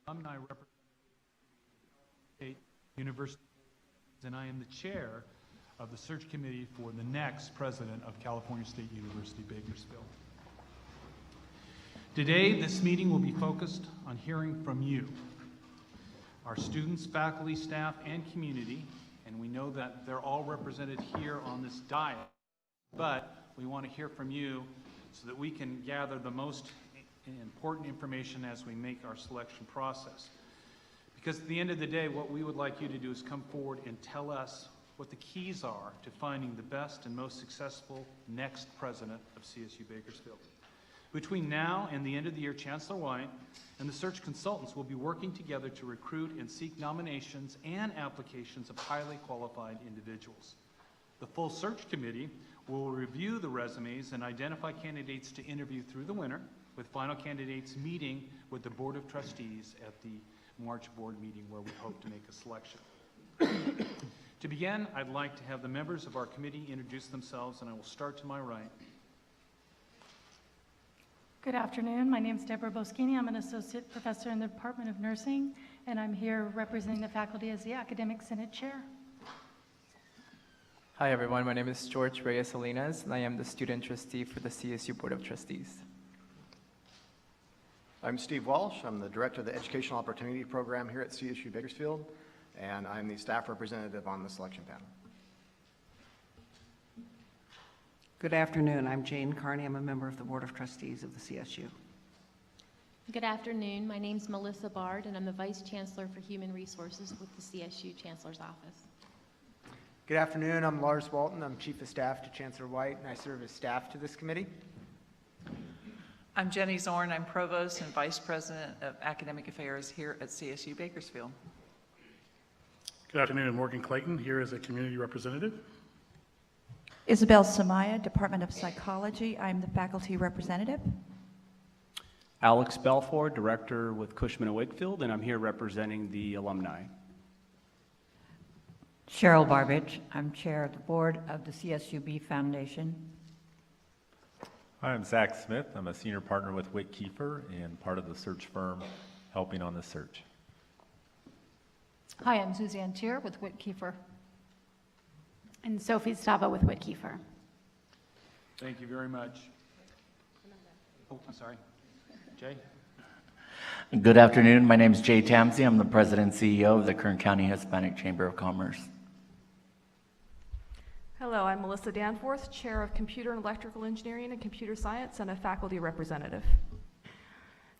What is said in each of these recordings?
alumni representative of State University, and I am the chair of the search committee for the next president of California State University, Bakersfield. Today, this meeting will be focused on hearing from you, our students, faculty, staff, and community, and we know that they're all represented here on this dais, but we want to hear from you so that we can gather the most important information as we make our selection process. Because at the end of the day, what we would like you to do is come forward and tell us what the keys are to finding the best and most successful next president of CSU Bakersfield. Between now and the end of the year, Chancellor White and the search consultants will be working together to recruit and seek nominations and applications of highly qualified individuals. The full search committee will review the resumes and identify candidates to interview through the winter, with final candidates meeting with the Board of Trustees at the March board meeting where we hope to make a selection. To begin, I'd like to have the members of our committee introduce themselves, and I will start to my right. Good afternoon. My name is Deborah Boschini. I'm an associate professor in the Department of Nursing, and I'm here representing the faculty as the Academic Senate Chair. Hi everyone, my name is George Reyes Salinas, and I am the student trustee for the CSU Board of Trustees. I'm Steve Walsh. I'm the director of the Educational Opportunity Program here at CSU Bakersfield, and I'm the staff representative on the selection panel. Good afternoon. I'm Jane Carney. I'm a member of the Board of Trustees of the CSU. Good afternoon. My name is Melissa Bard, and I'm the Vice Chancellor for Human Resources with the CSU Chancellor's Office. Good afternoon. I'm Lars Walton. I'm Chief of Staff to Chancellor White, and I serve as staff to this committee. I'm Jenny Zorn. I'm Provost and Vice President of Academic Affairs here at CSU Bakersfield. Good afternoon. I'm Morgan Clayton, here as a community representative. Isabel Samaya, Department of Psychology. I'm the faculty representative. Alex Belfort, Director with Cushman & Wakefield, and I'm here representing the alumni. Cheryl Barbich. I'm chair of the board of the CSUB Foundation. Hi, I'm Zach Smith. I'm a senior partner with Witt Kiefer and part of the search firm helping on the search. Hi, I'm Suzanne Tier with Witt Kiefer. And Sophie Stava with Witt Kiefer. Thank you very much. Oh, I'm sorry. Jay? Good afternoon. My name is Jay Tamsey. I'm the president and CEO of the Kern County Hispanic Chamber of Commerce. Hello, I'm Melissa Danforth, Chair of Computer and Electrical Engineering and Computer Science and a faculty representative.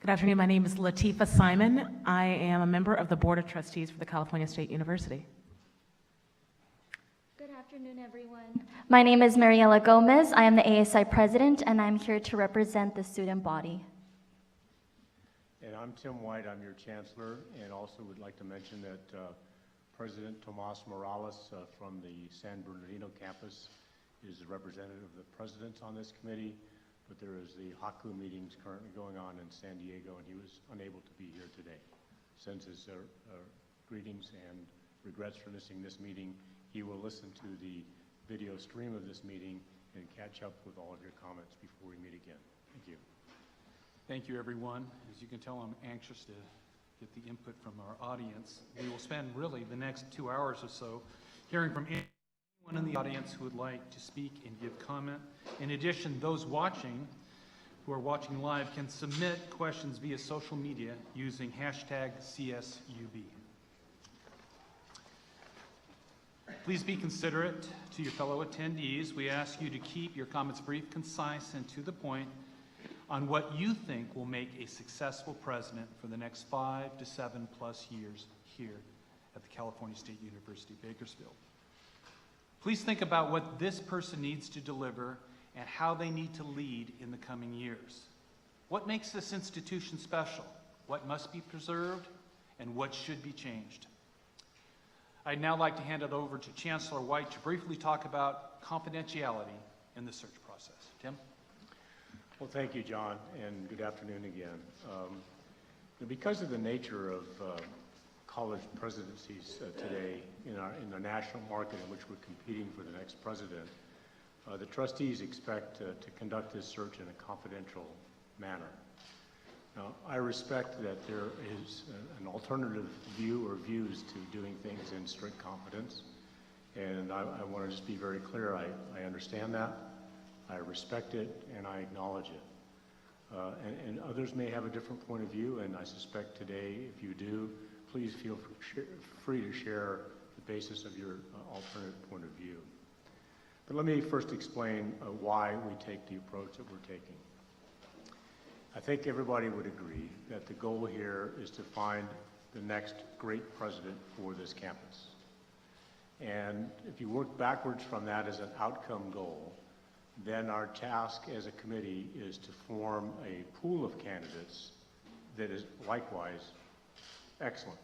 Good afternoon. My name is Latifa Simon. I am a member of the Board of Trustees for the California State University. Good afternoon, everyone. My name is Mariela Gomez. I am the ASI president, and I'm here to represent the student body. And I'm Tim White. I'm your chancellor, and also would like to mention that President Tomas Morales from the San Bernardino campus is a representative of the presidents on this committee, but there is the HACU meetings currently going on in San Diego, and he was unable to be here today. Sends his greetings and regrets for missing this meeting. He will listen to the video stream of this meeting and catch up with all of your comments before we meet again. Thank you. Thank you, everyone. As you can tell, I'm anxious to get the input from our audience. We will spend really the next 2 hours or so hearing from anyone in the audience who would like to speak and give comment. In addition, those who are watching live can submit questions via social media using hashtag CSUB. Please be considerate to your fellow attendees. We ask you to keep your comments brief, concise, and to the point on what you think will make a successful president for the next 5 to 7+ years here at the California State University, Bakersfield. Please think about what this person needs to deliver and how they need to lead in the coming years. What makes this institution special? What must be preserved? And what should be changed? I'd now like to hand it over to Chancellor White to briefly talk about confidentiality in the search process. Tim? Well, thank you, John, and good afternoon again. Because of the nature of college presidencies today in the national market in which we're competing for the next president, the trustees expect to conduct this search in a confidential manner. Now, I respect that there is an alternative view or views to doing things in strict confidence, and I want to just be very clear. I understand that, I respect it, and I acknowledge it. And others may have a different point of view, and I suspect today, if you do, please feel free to share the basis of your alternative point of view. But let me first explain why we take the approach that we're taking. I think everybody would agree that the goal here is to find the next great president for this campus. And if you work backwards from that as an outcome goal, then our task as a committee is to form a pool of candidates that is likewise excellent,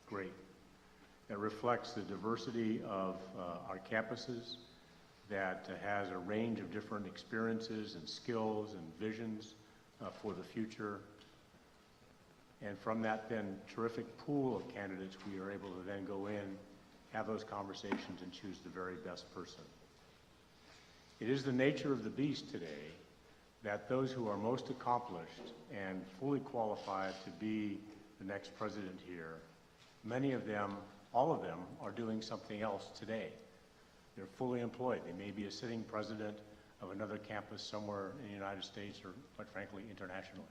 great, that reflects the diversity of our campuses, that has a range of different experiences and skills and visions for the future. And from that then terrific pool of candidates, we are able to then go in, have those conversations, and choose the very best person. It is the nature of the beast today that those who are most accomplished and fully qualified to be the next president here, many of them, all of them, are doing something else today. They're fully employed. They may be a sitting president of another campus somewhere in the United States or, quite frankly, internationally.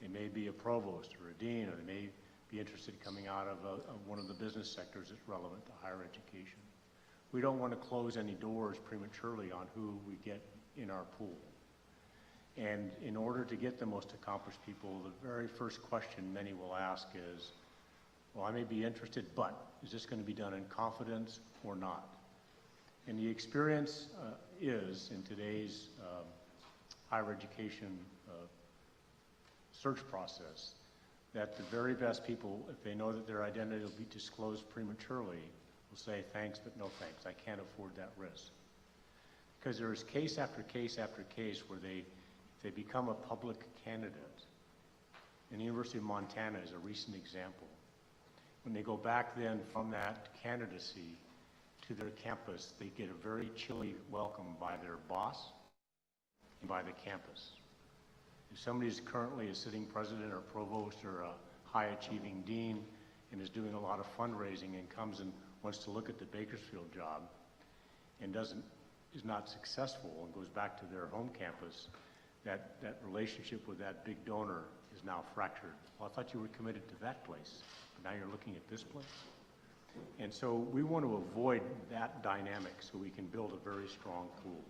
They may be a provost or a dean, or they may be interested in coming out of one of the business sectors that's relevant to higher education. We don't want to close any doors prematurely on who we get in our pool. And in order to get the most accomplished people, the very first question many will ask is, well, I may be interested, but is this going to be done in confidence or not? And the experience is, in today's higher education search process, that the very best people, if they know that their identity will be disclosed prematurely, will say thanks, but no thanks. I can't afford that risk. Because there is case after case after case where they become a public candidate. And the University of Montana is a recent example. When they go back then from that candidacy to their campus, they get a very chilly welcome by their boss and by the campus. If somebody is currently a sitting president or provost or a high-achieving dean and is doing a lot of fundraising and comes and wants to look at the Bakersfield job and is not successful and goes back to their home campus, that relationship with that big donor is now fractured. Well, I thought you were committed to that place, but now you're looking at this place. And so we want to avoid that dynamic so we can build a very strong pool.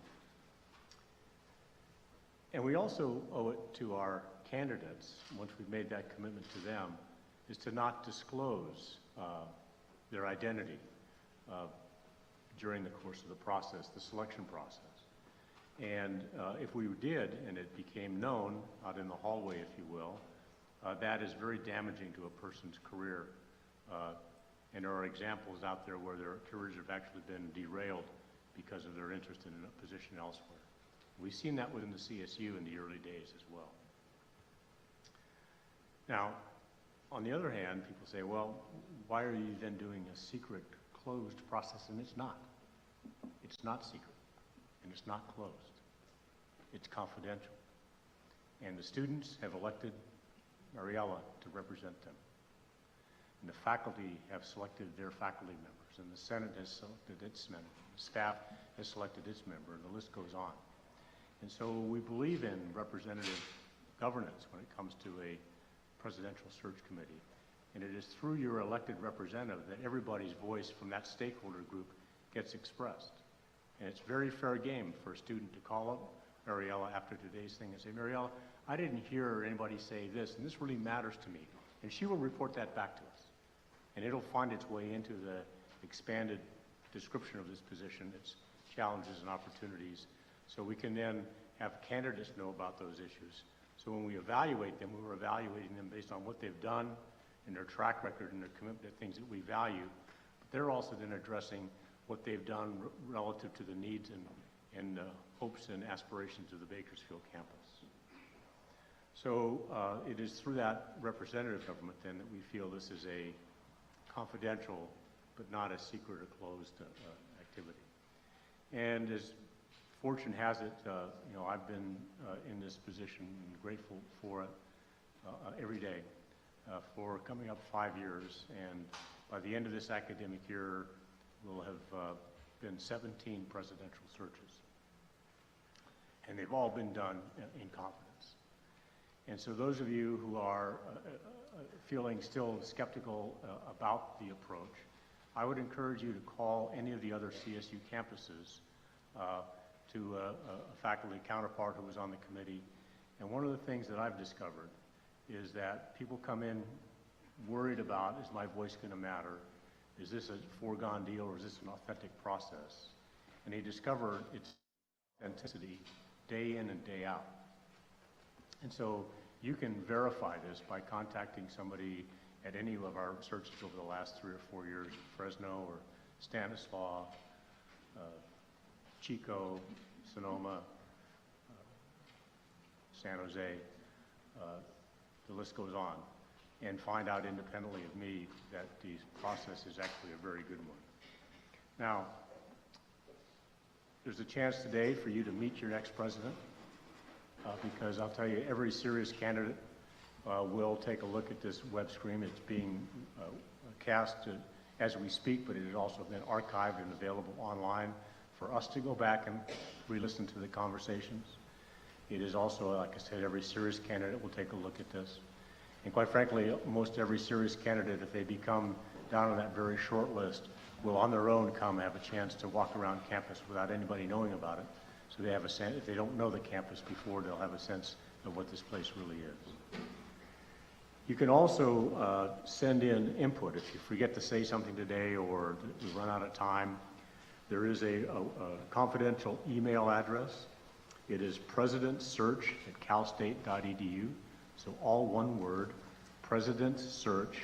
And we also owe it to our candidates, once we've made that commitment to them, is to not disclose their identity during the course of the process, the selection process. And if we did, and it became known out in the hallway, if you will, that is very damaging to a person's career. And there are examples out there where their careers have actually been derailed because of their interest in a position elsewhere. We've seen that within the CSU in the early days as well. Now, on the other hand, people say, well, why are you then doing a secret, closed process? And it's not. It's not secret, and it's not closed. It's confidential. And the students have elected Mariella to represent them. And the faculty have selected their faculty members, and the Senate has selected its member, the staff has selected its member, and the list goes on. And so we believe in representative governance when it comes to a presidential search committee. And it is through your elected representative that everybody's voice from that stakeholder group gets expressed. And it's very fair game for a student to call up Mariella after today's thing and say, Mariella, I didn't hear anybody say this, and this really matters to me. And she will report that back to us. And it'll find its way into the expanded description of this position, its challenges and opportunities, so we can then have candidates know about those issues. So when we evaluate them, we're evaluating them based on what they've done and their track record and their commitment to things that we value. But they're also then addressing what they've done relative to the needs and hopes and aspirations of the Bakersfield campus. So it is through that representative government then that we feel this is a confidential but not a secret or closed activity. And as fortune has it, I've been in this position and grateful for it every day for coming up 5 years. And by the end of this academic year, we'll have been 17 presidential searches. And they've all been done in confidence. And so those of you who are feeling still skeptical about the approach, I would encourage you to call any of the other CSU campuses to a faculty counterpart who was on the committee. And one of the things that I've discovered is that people come in worried about, is my voice going to matter? Is this a foregone deal, or is this an authentic process? And they discover its authenticity day in and day out. And so you can verify this by contacting somebody at any of our searches over the last 3 or 4 years, Fresno or Stanislaus, Chico, Sonoma, San Jose, the list goes on, and find out independently of me that the process is actually a very good one. Now, there's a chance today for you to meet your next president, because I'll tell you, every serious candidate will take a look at this web stream. It's being cast as we speak, but it has also been archived and available online for us to go back and re-listen to the conversations. It is also, like I said, every serious candidate will take a look at this. And quite frankly, most every serious candidate, if they become down on that very short list, will on their own come have a chance to walk around campus without anybody knowing about it. So they have a sense, if they don't know the campus before, they'll have a sense of what this place really is. You can also send in input. If you forget to say something today or you run out of time, there is a confidential email address. It is presidentsearch@calstate.edu. So all one word, presidentsearch,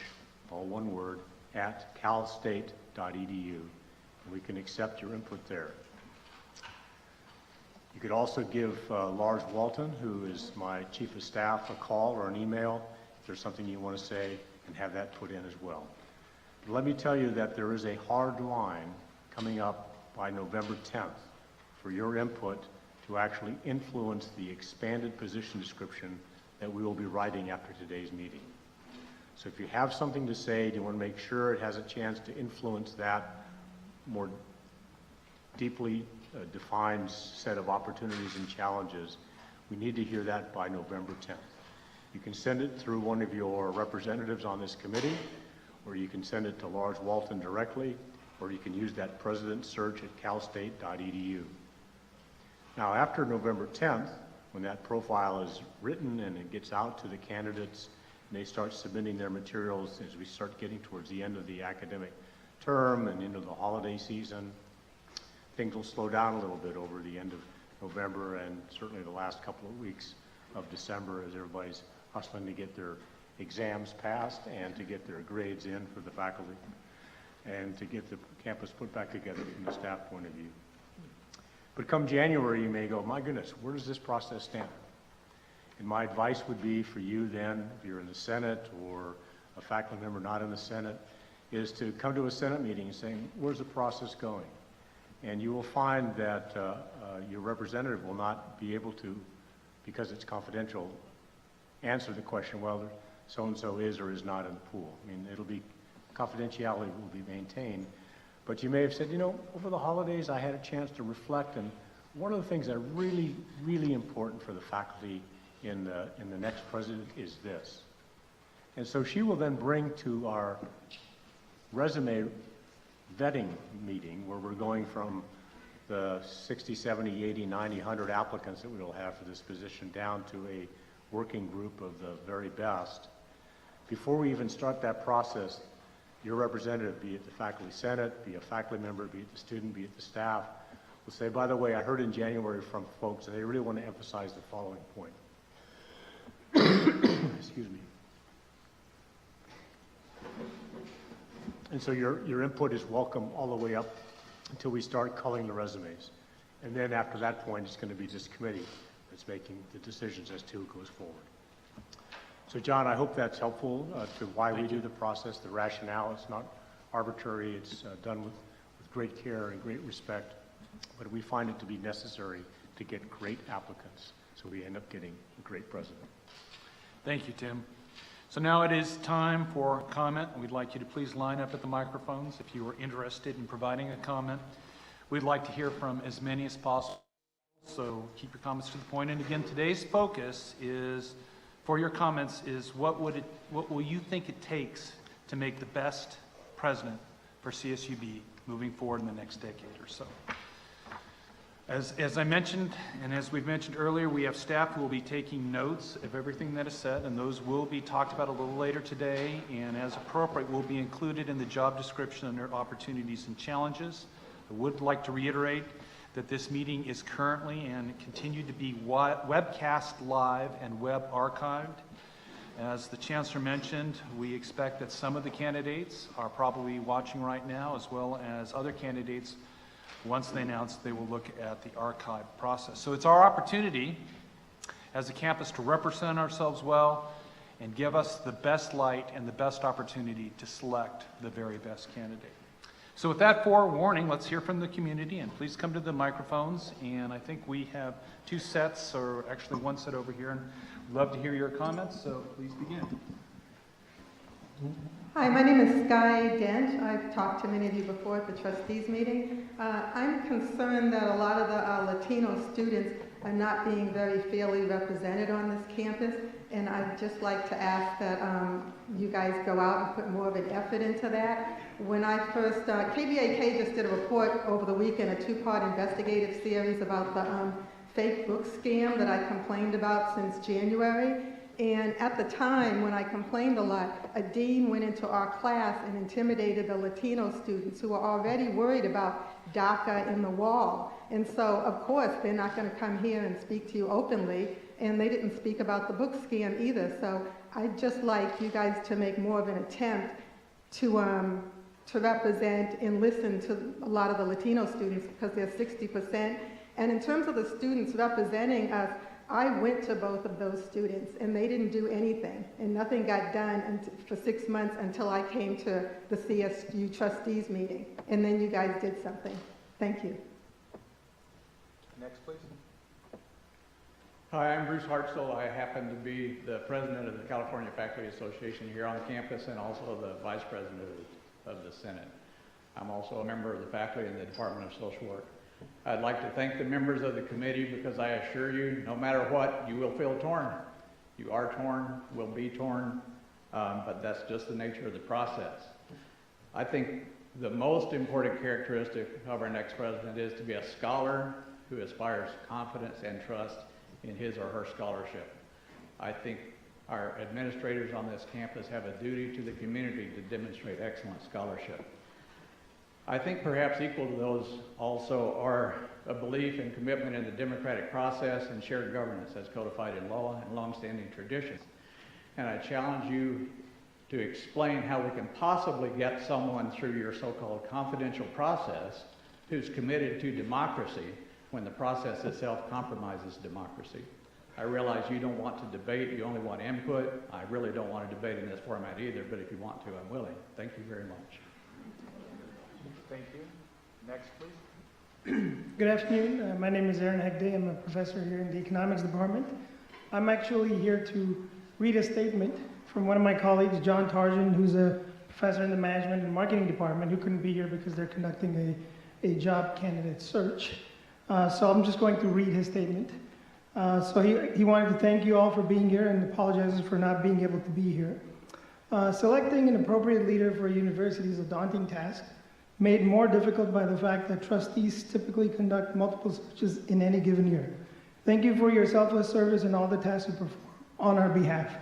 all one word, @calstate.edu. And we can accept your input there. You could also give Lars Walton, who is my chief of staff, a call or an email if there's something you want to say, and have that put in as well. But let me tell you that there is a hard line coming up by November 10th for your input to actually influence the expanded position description that we will be writing after today's meeting. So if you have something to say, you want to make sure it has a chance to influence that more deeply defined set of opportunities and challenges, we need to hear that by November 10th. You can send it through one of your representatives on this committee, or you can send it to Lars Walton directly, or you can use that presidentsearch@calstate.edu. Now, after November 10th, when that profile is written and it gets out to the candidates and they start submitting their materials as we start getting towards the end of the academic term and into the holiday season, things will slow down a little bit over the end of November and certainly the last couple of weeks of December as everybody's hustling to get their exams passed and to get their grades in for the faculty and to get the campus put back together from the staff point of view. But come January, you may go, my goodness, where does this process stand? And my advice would be for you then, if you're in the Senate or a faculty member not in the Senate, is to come to a Senate meeting and say, where's the process going? And you will find that your representative will not be able to, because it's confidential, answer the question, well, so-and-so is or is not in the pool. I mean, confidentiality will be maintained. But you may have said, you know, over the holidays I had a chance to reflect, and one of the things that are really, really important for the faculty in the next president is this. And so she will then bring to our resume vetting meeting, where we're going from the 60, 70, 80, 90, 100 applicants that we will have for this position down to a working group of the very best. Before we even start that process, your representative, be it the faculty senate, be a faculty member, be it the student, be it the staff, will say, by the way, I heard in January from folks, and they really want to emphasize the following point. Excuse me. And so your input is welcome all the way up until we start culling the resumes. And then after that point, it's going to be this committee that's making the decisions as to who goes forward. So John, I hope that's helpful to why we do the process, the rationale. It's not arbitrary. It's done with great care and great respect. But we find it to be necessary to get great applicants, so we end up getting a great president. Thank you, Tim. So now it is time for comment. We'd like you to please line up at the microphones if you are interested in providing a comment. We'd like to hear from as many as possible, so keep your comments to the point. And again, today's focus is, for your comments, is what will you think it takes to make the best president for CSUB moving forward in the next decade or so. As I mentioned, and as we've mentioned earlier, we have staff who will be taking notes of everything that is said, and those will be talked about a little later today, and as appropriate, will be included in the job description under opportunities and challenges. I would like to reiterate that this meeting is currently and continue to be webcast live and web archived. As the Chancellor mentioned, we expect that some of the candidates are probably watching right now, as well as other candidates. Once they announce, they will look at the archive process. So it's our opportunity as a campus to represent ourselves well and give us the best light and the best opportunity to select the very best candidate. So with that forewarning, let's hear from the community, and please come to the microphones. And I think we have two sets, or actually one set over here, and we'd love to hear your comments, so please begin. Hi, my name is Sky Dent. I've talked to many of you before at the trustees meeting. I'm concerned that a lot of the Latino students are not being very fairly represented on this campus, and I'd just like to ask that you guys go out and put more of an effort into that. When I first, KBAK just did a report over the weekend, a two-part investigative series about the fake book scam that I complained about since January. And at the time, when I complained a lot, a dean went into our class and intimidated the Latino students who were already worried about DACA in the wall. And so, of course, they're not going to come here and speak to you openly, and they didn't speak about the book scam either. So I'd just like you guys to make more of an attempt to represent and listen to a lot of the Latino students, because they're 60%. And in terms of the students representing us, I went to both of those students, and they didn't do anything, and nothing got done for 6 months until I came to the CSU trustees meeting, and then you guys did something. Thank you. Next, please. Hi, I'm Bruce Hartzell. I happen to be the president of the California Faculty Association here on campus, and also the vice president of the Senate. I'm also a member of the faculty in the Department of Social Work. I'd like to thank the members of the committee, because I assure you, no matter what, you will feel torn. You are torn, will be torn, but that's just the nature of the process. I think the most important characteristic of our next president is to be a scholar who aspires confidence and trust in his or her scholarship. I think our administrators on this campus have a duty to the community to demonstrate excellent scholarship. I think perhaps equal to those also are a belief and commitment in the democratic process and shared governance as codified in law and longstanding traditions. And I challenge you to explain how we can possibly get someone through your so-called confidential process who's committed to democracy when the process itself compromises democracy. I realize you don't want to debate, you only want input. I really don't want to debate in this format either, but if you want to, I'm willing. Thank you very much. Thank you. Next, please. Good afternoon. My name is Aaron Hegde. I'm a professor here in the economics department. I'm actually here to read a statement from one of my colleagues, John Tarjan, who's a professor in the management and marketing department, who couldn't be here because they're conducting a job candidate search. So I'm just going to read his statement. So he wanted to thank you all for being here and apologizes for not being able to be here. Selecting an appropriate leader for a university is a daunting task, made more difficult by the fact that trustees typically conduct multiple searches in any given year. Thank you for your selfless service and all the tasks you perform on our behalf.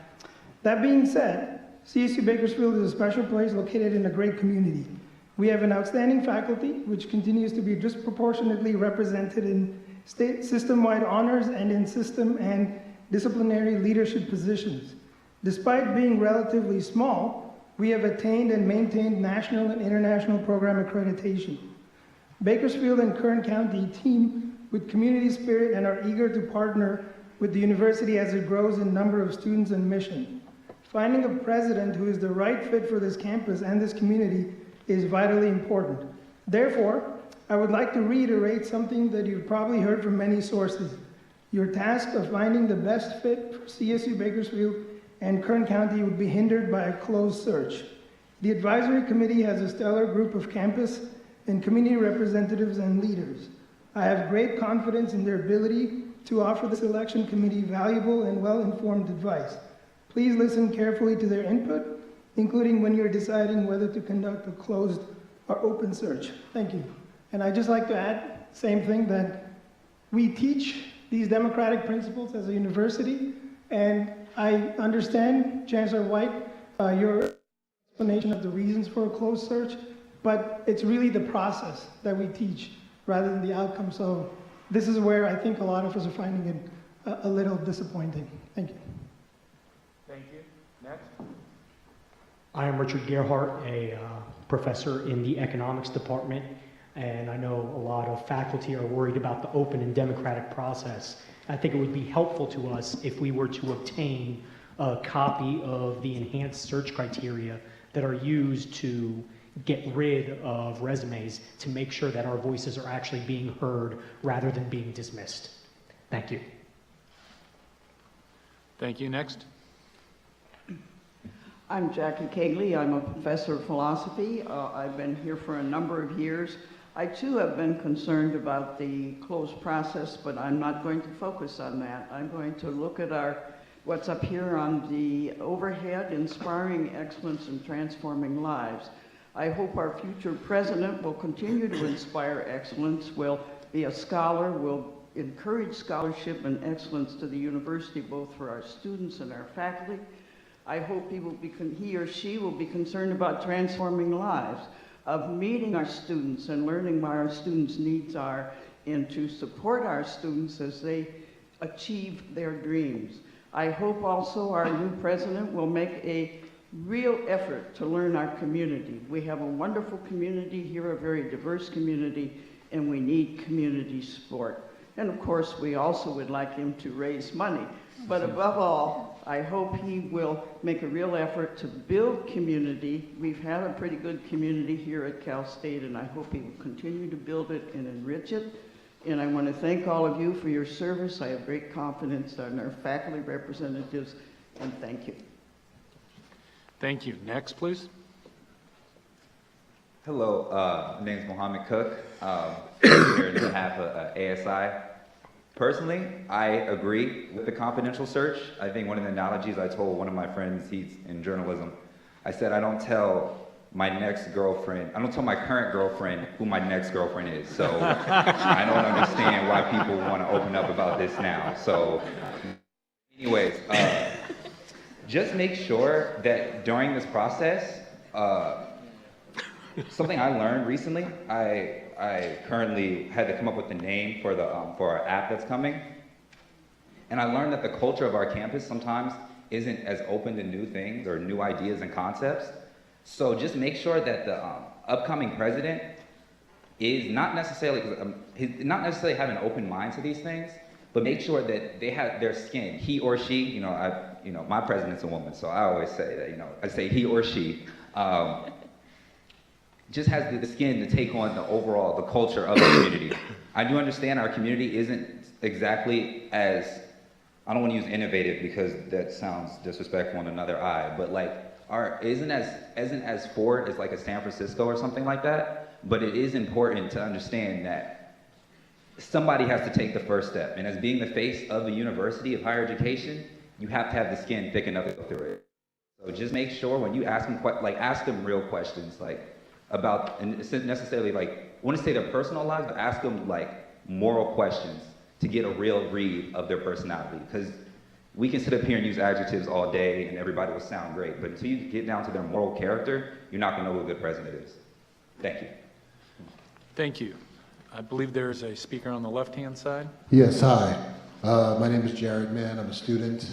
That being said, CSU Bakersfield is a special place located in a great community. We have an outstanding faculty, which continues to be disproportionately represented in state system-wide honors and in system and disciplinary leadership positions. Despite being relatively small, we have attained and maintained national and international program accreditation. Bakersfield and Kern County team with community spirit and are eager to partner with the university as it grows in number of students and mission. Finding a president who is the right fit for this campus and this community is vitally important. Therefore, I would like to reiterate something that you've probably heard from many sources. Your task of finding the best fit for CSU Bakersfield and Kern County would be hindered by a closed search. The advisory committee has a stellar group of campus and community representatives and leaders. I have great confidence in their ability to offer the selection committee valuable and well-informed advice. Please listen carefully to their input, including when you're deciding whether to conduct a closed or open search. Thank you. And I'd just like to add, same thing, that we teach these democratic principles as a university, and I understand, Chancellor White, your explanation of the reasons for a closed search, but it's really the process that we teach rather than the outcome. So this is where I think a lot of us are finding it a little disappointing. Thank you. Thank you. Next. I am Richard Gerhardt, a professor in the economics department, and I know a lot of faculty are worried about the open and democratic process. I think it would be helpful to us if we were to obtain a copy of the enhanced search criteria that are used to get rid of resumes to make sure that our voices are actually being heard rather than being dismissed. Thank you. Thank you. Next. I'm Jackie Cagley. I'm a professor of philosophy. I've been here for a number of years. I too have been concerned about the closed process, but I'm not going to focus on that. I'm going to look at what's up here on the overhead, inspiring excellence and transforming lives. I hope our future president will continue to inspire excellence, will be a scholar, will encourage scholarship and excellence to the university, both for our students and our faculty. I hope he or she will be concerned about transforming lives, of meeting our students and learning what our students' needs are, and to support our students as they achieve their dreams. I hope also our new president will make a real effort to learn our community. We have a wonderful community here, a very diverse community, and we need community support. And of course, we also would like him to raise money. But above all, I hope he will make a real effort to build community. We've had a pretty good community here at Cal State, and I hope he will continue to build it and enrich it. And I want to thank all of you for your service. I have great confidence in our faculty representatives, and thank you. Thank you. Next, please. Hello, my name is Mohammed Cook. I'm here on behalf of ASI. Personally, I agree with the confidential search. I think one of the analogies I told one of my friends, he's in journalism, I said I don't tell my next girlfriend, I don't tell my current girlfriend who my next girlfriend is. So I don't understand why people want to open up about this now. So anyways, just make sure that during this process, something I learned recently, I currently had to come up with the name for our app that's coming. And I learned that the culture of our campus sometimes isn't as open to new things or new ideas and concepts. So just make sure that the upcoming president is not necessarily have an open mind to these things, but make sure that they have their skin, he or she, my president's a woman, so I always say that, I say he or she, just has the skin to take on the culture of the community. I do understand our community isn't exactly as, I don't want to use innovative because that sounds disrespectful in another eye, but isn't as forward as like a San Francisco or something like that, but it is important to understand that somebody has to take the first step, and as being the face of the University of Higher Education, you have to have the skin thick enough to go through it. So just make sure when you ask them, ask them real questions, about, and necessarily want to say their personal lives, but ask them moral questions to get a real read of their personality. Because we can sit up here and use adjectives all day and everybody will sound great, but until you get down to their moral character, you're not going to know who a good president is. Thank you. Thank you. I believe there's a speaker on the left-hand side. Yes, hi. My name is Jared Mann. I'm a student.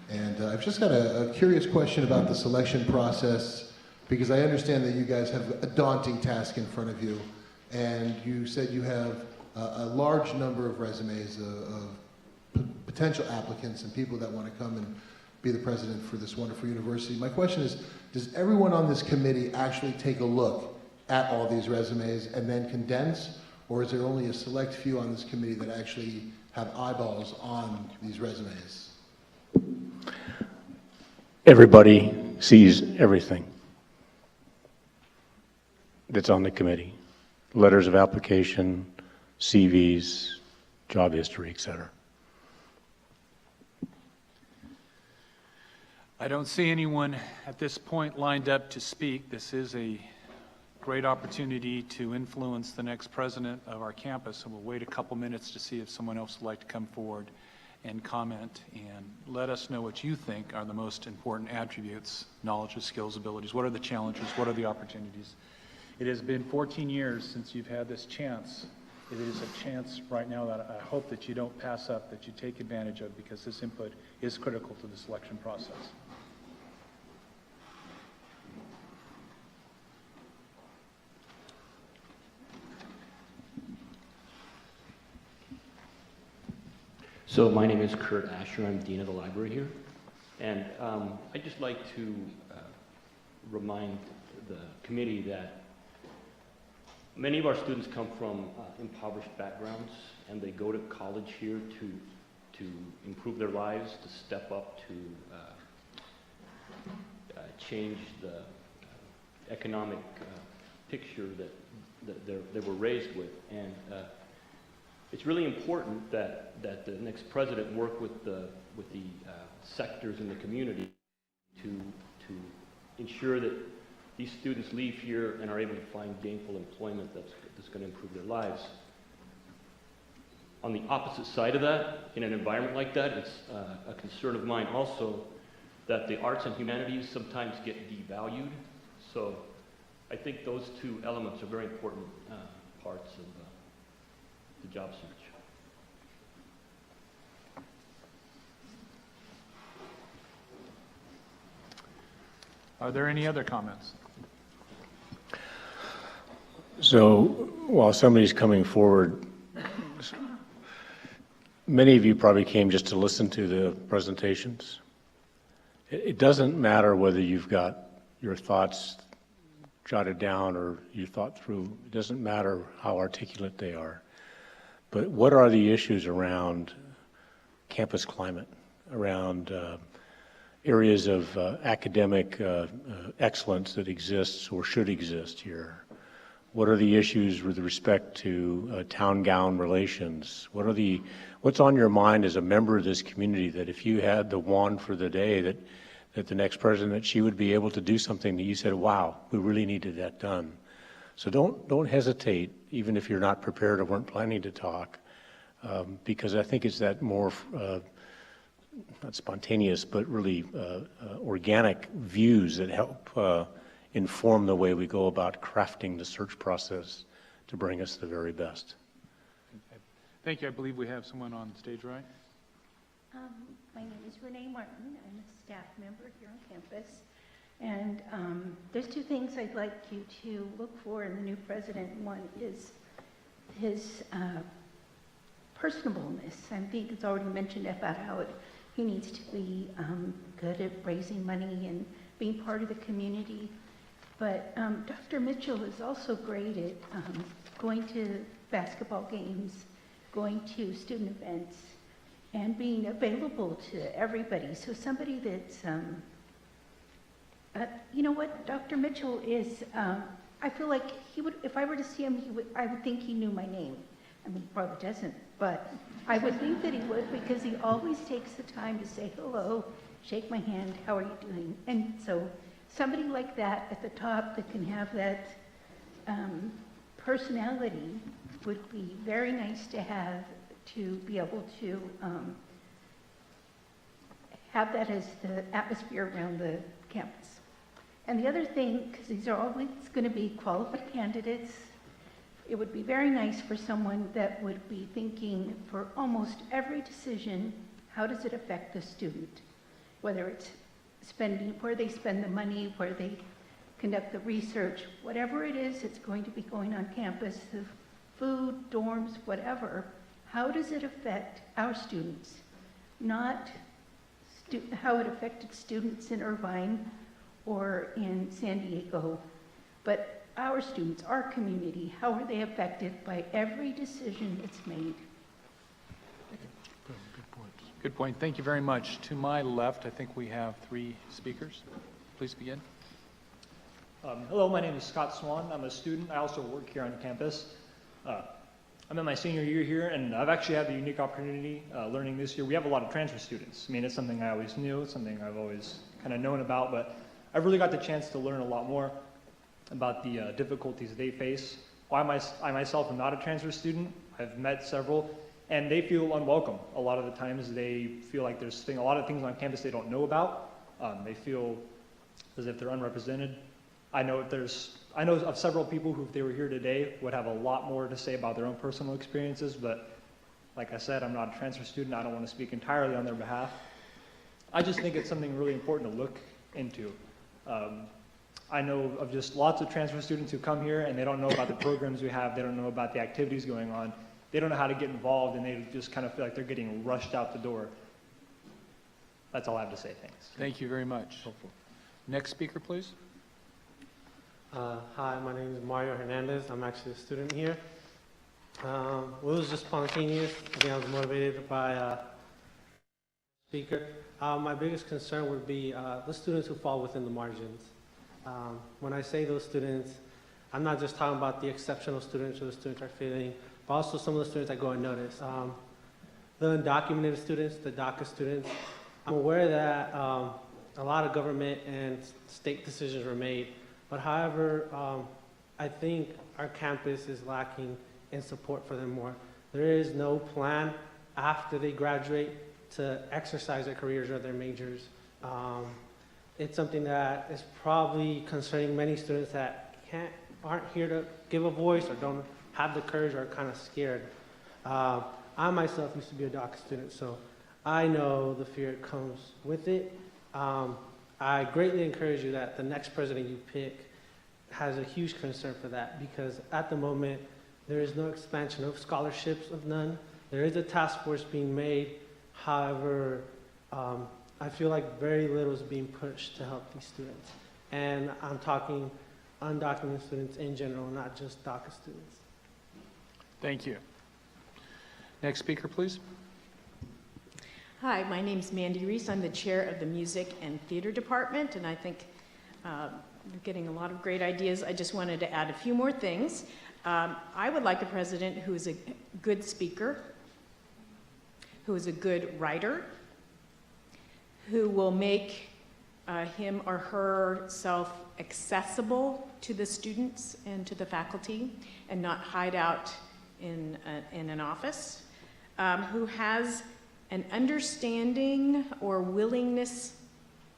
And I've just got a curious question about the selection process, because I understand that you guys have a daunting task in front of you. And you said you have a large number of resumes of potential applicants and people that want to come and be the president for this wonderful university. My question is, does everyone on this committee actually take a look at all these resumes and then condense? Or is there only a select few on this committee that actually have eyeballs on these resumes? everybody sees everything that's on the committee. Letters of application, CVs, job history, etc. I don't see anyone at this point lined up to speak. This is a great opportunity to influence the next president of our campus, so we'll wait a couple minutes to see if someone else would like to come forward and comment and let us know what you think are the most important attributes, knowledge, skills, abilities. What are the challenges? What are the opportunities? It has been 14 years since you've had this chance. It is a chance right now that I hope that you don't pass up, that you take advantage of, because this input is critical to the selection process. So my name is Kurt Asher. I'm Dean of the library here. And I'd just like to remind the committee that many of our students come from impoverished backgrounds, and they go to college here to improve their lives, to step up, to change the economic picture that they were raised with. And it's really important that the next president work with the sectors in the community to ensure that these students leave here and are able to find gainful employment that's going to improve their lives. On the opposite side of that, in an environment like that, it's a concern of mine also that the arts and humanities sometimes get devalued. So I think those two elements are very important parts of the job search. Are there any other comments? So while somebody's coming forward, many of you probably came just to listen to the presentations. It doesn't matter whether you've got your thoughts jotted down or you thought through. It doesn't matter how articulate they are. But what are the issues around campus climate, around areas of academic excellence that exists or should exist here? What are the issues with respect to town-gown relations? What's on your mind as a member of this community that if you had the wand for the day that the next president, she would be able to do something that you said, wow, we really needed that done. So don't hesitate, even if you're not prepared or weren't planning to talk, because I think it's that more, not spontaneous, but really organic views that help inform the way we go about crafting the search process to bring us the very best. Thank you. I believe we have someone on stage, right? My name is Renee Martin. I'm a staff member here on campus. And there's two things I'd like you to look for in the new president. One is his personableness. I think it's already mentioned about how he needs to be good at raising money and being part of the community. But Dr. Mitchell is also great at going to basketball games, going to student events, and being available to everybody. So somebody that's, you know what, Dr. Mitchell is, I feel like he would, if I were to see him, I would think he knew my name. I mean, he probably doesn't, but I would think that he would, because he always takes the time to say hello, shake my hand, how are you doing? And so somebody like that at the top that can have that personality would be very nice to have, to be able to have that as the atmosphere around the campus. And the other thing, because these are always going to be qualified candidates, it would be very nice for someone that would be thinking for almost every decision, how does it affect the student? Whether it's spending, where they spend the money, where they conduct the research, whatever it is that's going to be going on campus, the food, dorms, whatever, how does it affect our students? Not how it affected students in Irvine or in San Diego, but our students, our community, how are they affected by every decision that's made? Good point. Thank you very much. To my left, I think we have 3 speakers. Please begin. Hello, my name is Scott Swan. I'm a student. I also work here on campus. I'm in my senior year here, and I've actually had the unique opportunity learning this year. We have a lot of transfer students. I mean, it's something I always knew, it's something I've always kind of known about, but I've really got the chance to learn a lot more about the difficulties they face. I myself am not a transfer student. I've met several, and they feel unwelcome. A lot of the times they feel like there's a lot of things on campus they don't know about. They feel as if they're unrepresented. I know of several people who, if they were here today, would have a lot more to say about their own personal experiences, but like I said, I'm not a transfer student. I don't want to speak entirely on their behalf. I just think it's something really important to look into. I know of just lots of transfer students who come here and they don't know about the programs we have, they don't know about the activities going on, they don't know how to get involved, and they just kind of feel like they're getting rushed out the door. That's all I have to say, thanks. Thank you very much. Next speaker, please. Hi, my name is Mario Hernandez. I'm actually a student here. Well, it was just spontaneous. I think I was motivated by speaker. My biggest concern would be the students who fall within the margins. When I say those students, I'm not just talking about the exceptional students or the students are failing, but also some of the students that go unnoticed. The undocumented students, the DACA students. I'm aware that a lot of government and state decisions were made. But however, I think our campus is lacking in support for them more. There is no plan after they graduate to exercise their careers or their majors. It's something that is probably concerning many students that aren't here to give a voice or don't have the courage or are kind of scared. I myself used to be a DACA student, so I know the fear that comes with it. I greatly encourage you that the next president you pick has a huge concern for that, because at the moment there is no expansion of scholarships, of none. There is a task force being made. However, I feel like very little is being pushed to help these students. And I'm talking undocumented students in general, not just DACA students. Thank you. Next speaker, please. Hi, my name is Mandy Reese. I'm the chair of the Music and Theater Department, and I think we're getting a lot of great ideas. I just wanted to add a few more things. I would like a president who is a good speaker, who is a good writer, who will make him or herself accessible to the students and to the faculty and not hide out in an office, who has an understanding or willingness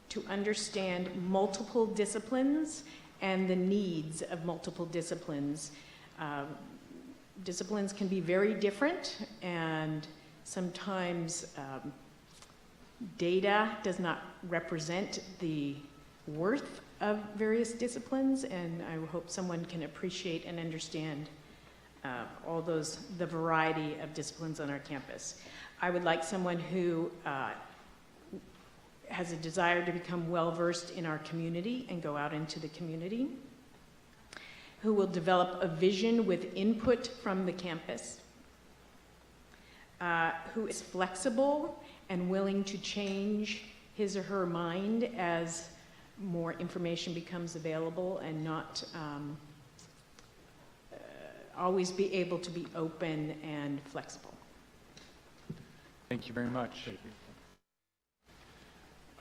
to understand multiple disciplines and the needs of multiple disciplines. Disciplines can be very different, and sometimes data does not represent the worth of various disciplines, and I hope someone can appreciate and understand the variety of disciplines on our campus. I would like someone who has a desire to become well-versed in our community and go out into the community, who will develop a vision with input from the campus, who is flexible and willing to change his or her mind as more information becomes available, and not always be able to be open and flexible. Thank you very much.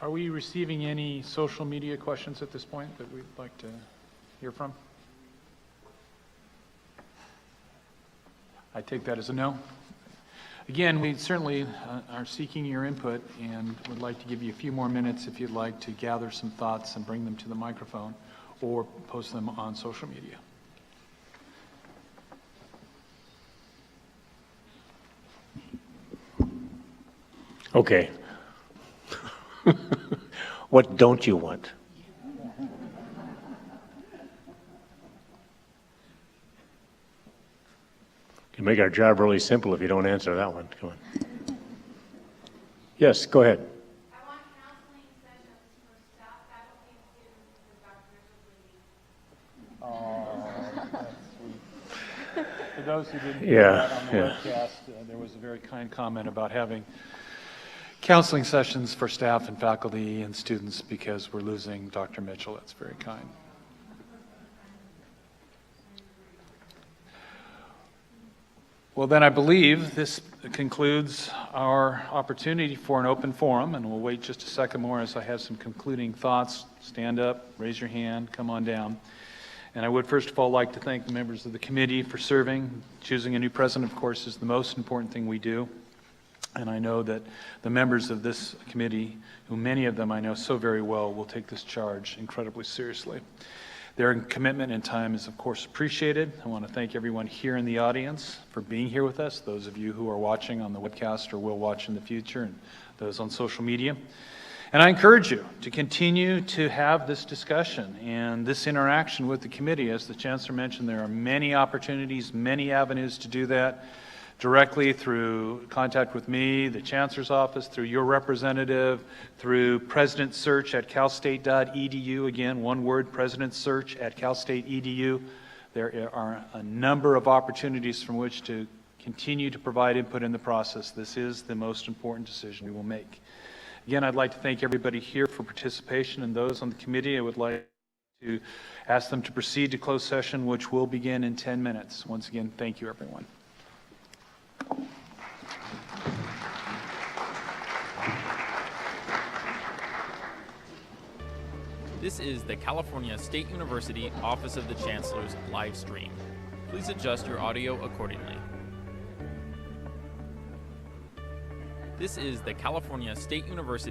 Are we receiving any social media questions at this point that we'd like to hear from? I take that as a no. Again, we certainly are seeking your input and would like to give you a few more minutes if you'd like to gather some thoughts and bring them to the microphone or post them on social media. Okay. What don't you want? You make our job really simple if you don't answer that one. Come on. Yes, go ahead. I want counseling sessions for staff, faculty, and students with Dr. Oh, that's sweet. For those who didn't hear Yeah, that on the webcast, there was a very kind comment about having counseling sessions for staff and faculty and students because we're losing Dr. Mitchell. That's very kind. Well, then I believe this concludes our opportunity for an open forum, and we'll wait just a second more as I have some concluding thoughts. Stand up, raise your hand, come on down. And I would first of all like to thank the members of the committee for serving. Choosing a new president, of course, is the most important thing we do. And I know that the members of this committee, who many of them I know so very well, will take this charge incredibly seriously. Their commitment and time is, of course, appreciated. I want to thank everyone here in the audience for being here with us, those of you who are watching on the webcast or will watch in the future, and those on social media. And I encourage you to continue to have this discussion and this interaction with the committee. As the Chancellor mentioned, there are many opportunities, many avenues to do that, directly through contact with me, the Chancellor's office, through your representative, through President Search at calstate.edu. Again, one word, President Search at calstate.edu. There are a number of opportunities from which to continue to provide input in the process. This is the most important decision we will make. Again, I'd like to thank everybody here for participation, and those on the committee, I would like to ask them to proceed to closed session, which will begin in 10 minutes. Once again, thank you, everyone. This is the California State University Office of the Chancellor's live stream. Please adjust your audio accordingly. This is the California State University